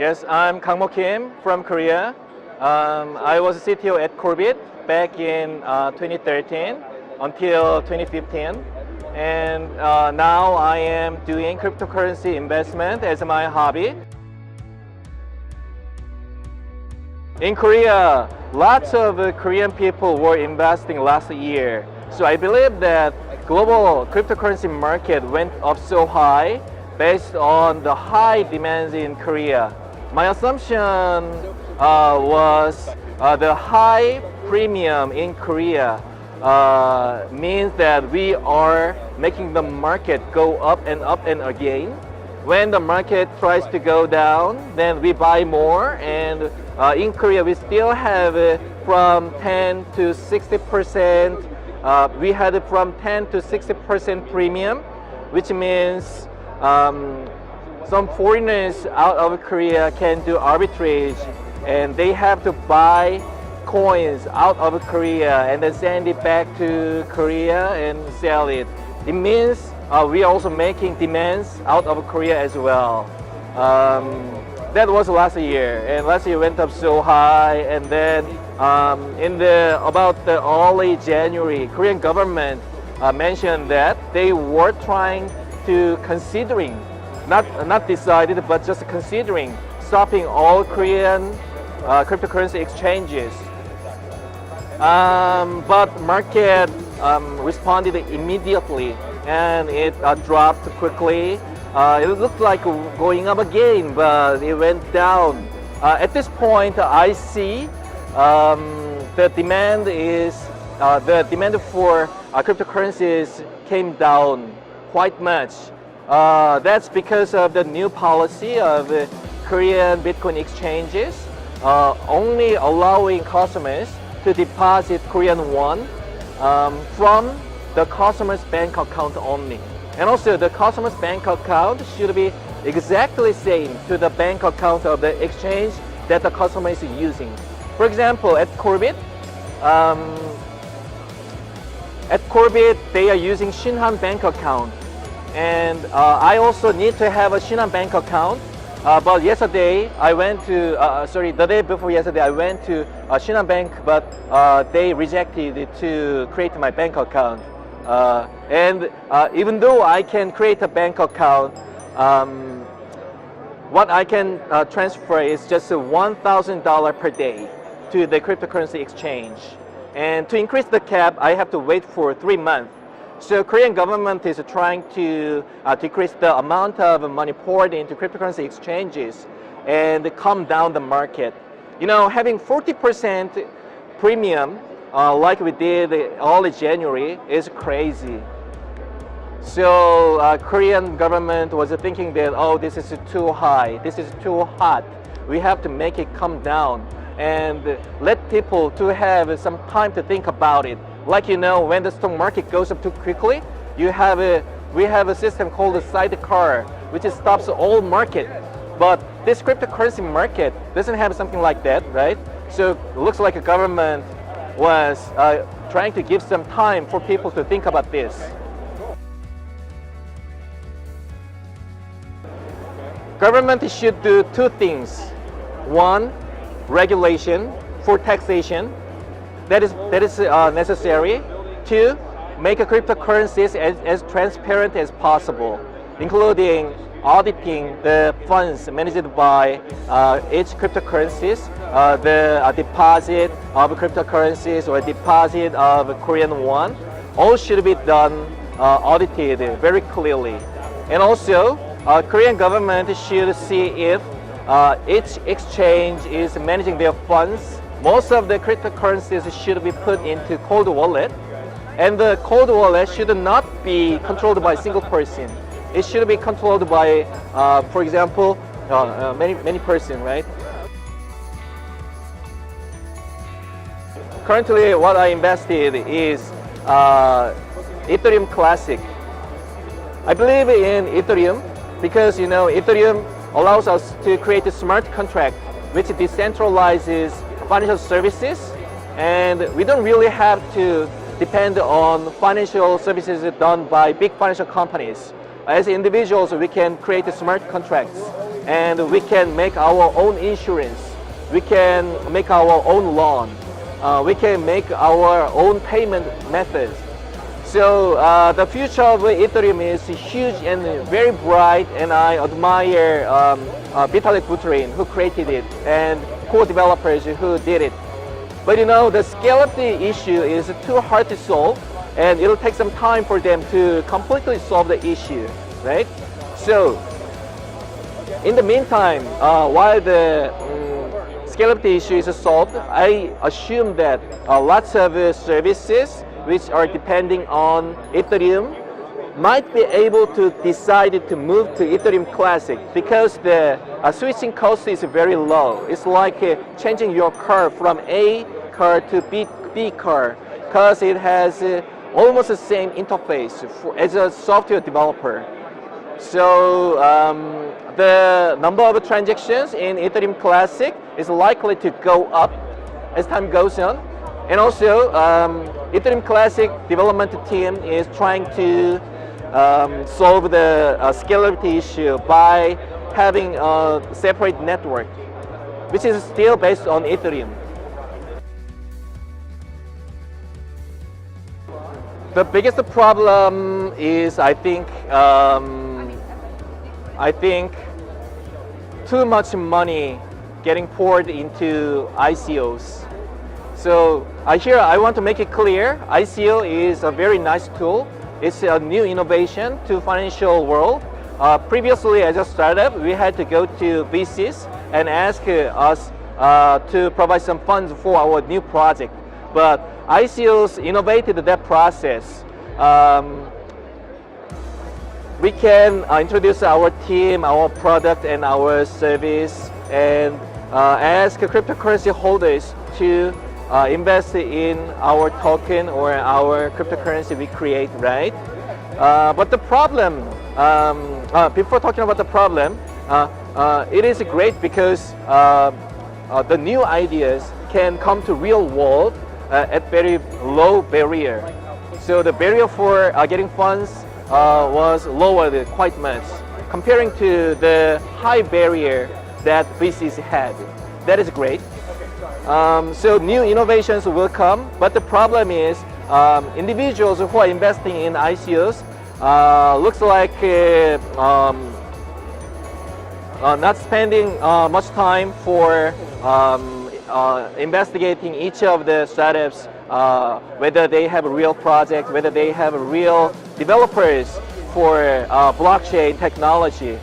Yes, I'm Kang-mo Kim from Korea. I was CTO at Corbit back in 2013 until 2015. And now I am doing cryptocurrency investment as my hobby. In Korea, lots of Korean people were investing last year. So I believe that global cryptocurrency market went up so high based on the high demands in Korea. My assumption was the high premium in Korea means that we are making the market go up and again. When the market tries to go down, then we buy more, and in Korea we still have from 10 to 60%. We had from 10 to 60% premium, which means some foreigners out of Korea can do arbitrage, and they have to buy coins out of Korea and then send it back to Korea and sell it. It means we are also making demands out of Korea as well. That was last year, and last year went up so high, and then in about the early January, Korean government mentioned that they were trying to considering, not decided, but just considering stopping all Korean cryptocurrency exchanges. But market responded immediately, and it dropped quickly. It looked like going up again, but it went down. At this point, I see the demand for cryptocurrencies came down quite much. That's because of the new policy of Korean Bitcoin exchanges, only allowing customers to deposit Korean won from the customer's bank account only. And also the customer's bank account should be exactly same to the bank account of the exchange that the customer is using. For example, at Corbit, they are using Shinhan bank account, and I also need to have a Shinhan bank account. But yesterday I went to, the day before yesterday I went to Shinhan Bank, but they rejected it to create my bank account. And even though I can create a bank account, what I can transfer is just $1,000 per day to the cryptocurrency exchange. And to increase the cap, I have to wait for 3 months. So Korean government is trying to decrease the amount of money poured into cryptocurrency exchanges and calm down the market. You know, having 40% premium like we did early January is crazy. So Korean government was thinking that, oh, this is too high, this is too hot. We have to make it come down and let people to have some time to think about it. Like, you know, when the stock market goes up too quickly, we have a system called the sidecar, which stops all market. But this cryptocurrency market doesn't have something like that, right? So it looks like the government was trying to give some time for people to think about this. Government should do two things. One, regulation for taxation. That is necessary. Two, make a cryptocurrencies as transparent as possible, including auditing the funds managed by each cryptocurrencies, the deposit of cryptocurrencies or deposit of Korean won. All should be done audited very clearly. And also, Korean government should see if each exchange is managing their funds. Most of the cryptocurrencies should be put into cold wallet, and the cold wallet should not be controlled by a single person. It should be controlled by, for example, many person, right? Currently, what I invested is Ethereum Classic. I believe in Ethereum because, you know, Ethereum allows us to create a smart contract which decentralizes financial services, and we don't really have to depend on financial services done by big financial companies. As individuals, we can create smart contracts. and we can make our own insurance. We can make our own loan. We can make our own payment methods. So the future of Ethereum is huge and very bright, and I admire Vitalik Buterin, who created it, and co-developers who did it. But you know, the scalability issue is too hard to solve, and it'll take some time for them to completely solve the issue, right? So in the meantime, while the scalability issue is solved, I assume that lots of services which are depending on Ethereum might be able to decide to move to Ethereum Classic because the switching cost is very low. It's like changing your car from A car to B car because it has almost the same interface as a software developer. So the number of transactions in Ethereum Classic is likely to go up as time goes on. And also, Ethereum Classic development team is trying to solve the scalability issue by having a separate network, which is still based on Ethereum. The biggest problem is, I think too much money getting poured into ICOs. So here I want to make it clear, ICO is a very nice tool. It's a new innovation to financial world. Previously, as a startup, we had to go to VCs and ask us to provide some funds for our new project. But ICOs innovated that process. We can introduce our team, our product, and our service, and ask cryptocurrency holders to invest in our token or our cryptocurrency we create, right? But the problem, before talking about the problem, it is great because the new ideas can come to real world at very low barrier. So the barrier for getting funds was lowered quite much, comparing to the high barrier that VCs had. That is great. So new innovations will come, but the problem is individuals who are investing in ICOs looks like not spending much time for investigating each of the startups, whether they have a real project, whether they have real developers for blockchain technology.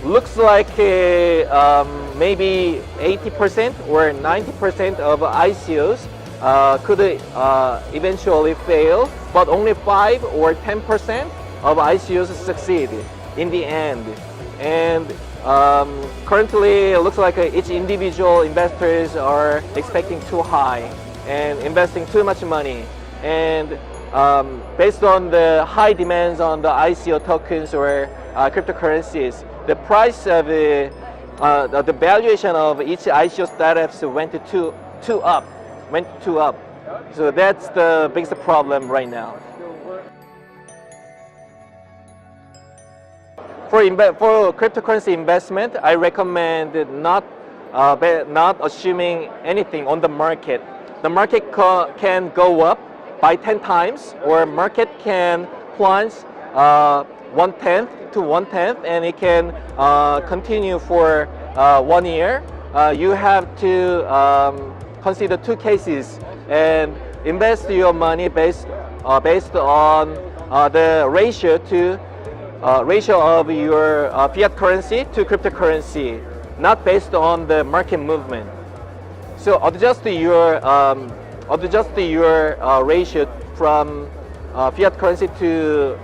Looks like maybe 80% or 90% of ICOs could eventually fail, but only 5 or 10% of ICOs succeed in the end. And currently, it looks like each individual investors are expecting too high and investing too much money. And based on the high demands on the ICO tokens or cryptocurrencies, the price of the valuation of each ICO startups went too up. So that's the biggest problem right now. For cryptocurrency investment, I recommend not assuming anything on the market. The market can go up by 10 times, or market can plunge 1/10 to 1/10, and it can continue for 1 year. You have to consider two cases and invest your money based on the ratio of your fiat currency to cryptocurrency, not based on the market movement. So adjust your ratio from fiat currency to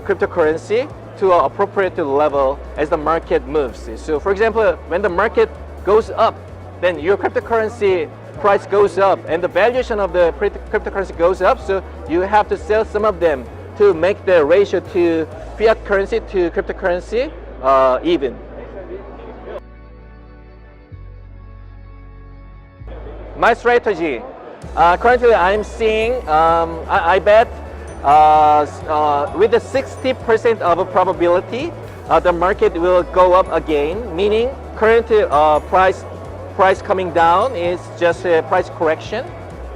cryptocurrency to an appropriate level as the market moves. So for example, when the market goes up, then your cryptocurrency price goes up and the valuation of the cryptocurrency goes up, so you have to sell some of them to make the ratio to fiat currency to cryptocurrency even. My strategy, currently I'm seeing, I bet with the 60% of a probability, the market will go up again, meaning current price coming down is just a price correction.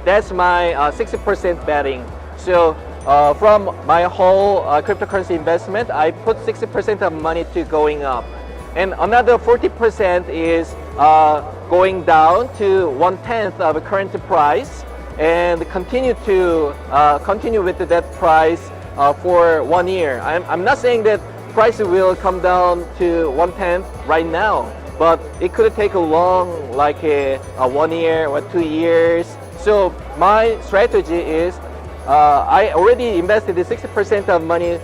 That's my 60% betting. So from my whole cryptocurrency investment, I put 60% of money to going up. And another 40% is going down to 1/10 of the current price and continue with that price for 1 year. I'm not saying that price will come down to 1/10 right now, but it could take a long, like a 1 year or 2 years. So my strategy is I already invested the 60% of money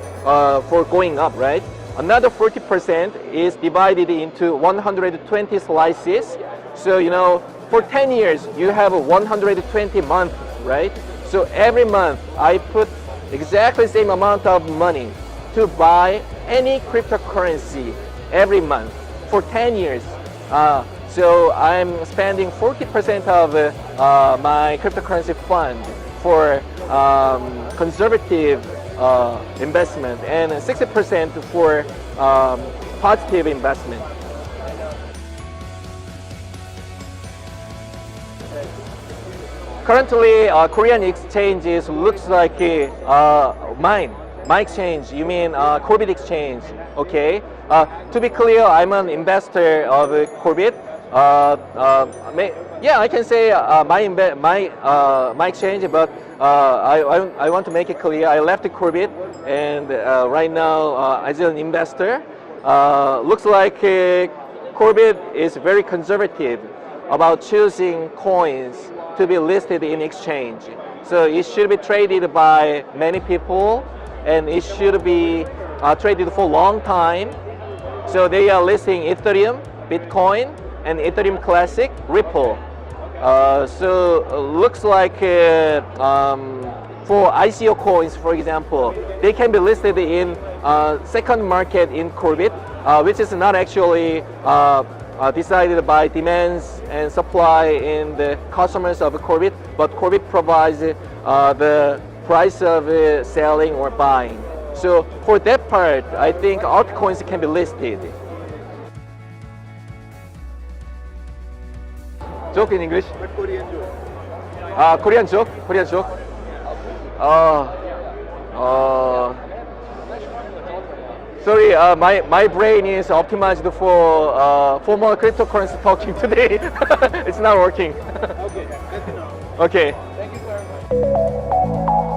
for going up, right? Another 40% is divided into 120 slices. So, you know, for 10 years, you have 120 months, right? So every month, I put exactly the same amount of money to buy any cryptocurrency every month for 10 years. So I'm spending 40% of my cryptocurrency fund for conservative investment and 60% for positive investment. Currently, Korean exchanges looks like mine. My exchange, you mean Corbit exchange, okay? To be clear, I'm an investor of Corbit. Yeah, I can say my exchange, but I want to make it clear. I left Corbit, and right now as an investor, looks like Corbit is very conservative about choosing coins to be listed in exchange. So it should be traded by many people, and it should be traded for a long time. So they are listing Ethereum, Bitcoin, and Ethereum Classic, Ripple. So looks like for ICO coins, for example, they can be listed in second market in Corbit, which is not actually decided by demands and supply in the customers of Corbit, but Corbit provides the price of selling or buying. So for that part, I think altcoins can be listed. Joke in English? But Korean joke. Korean joke? Korean joke? Sorry, my brain is optimized for formal cryptocurrency talking today. It's not working. Okay, that's enough. Okay. Thank you, sir.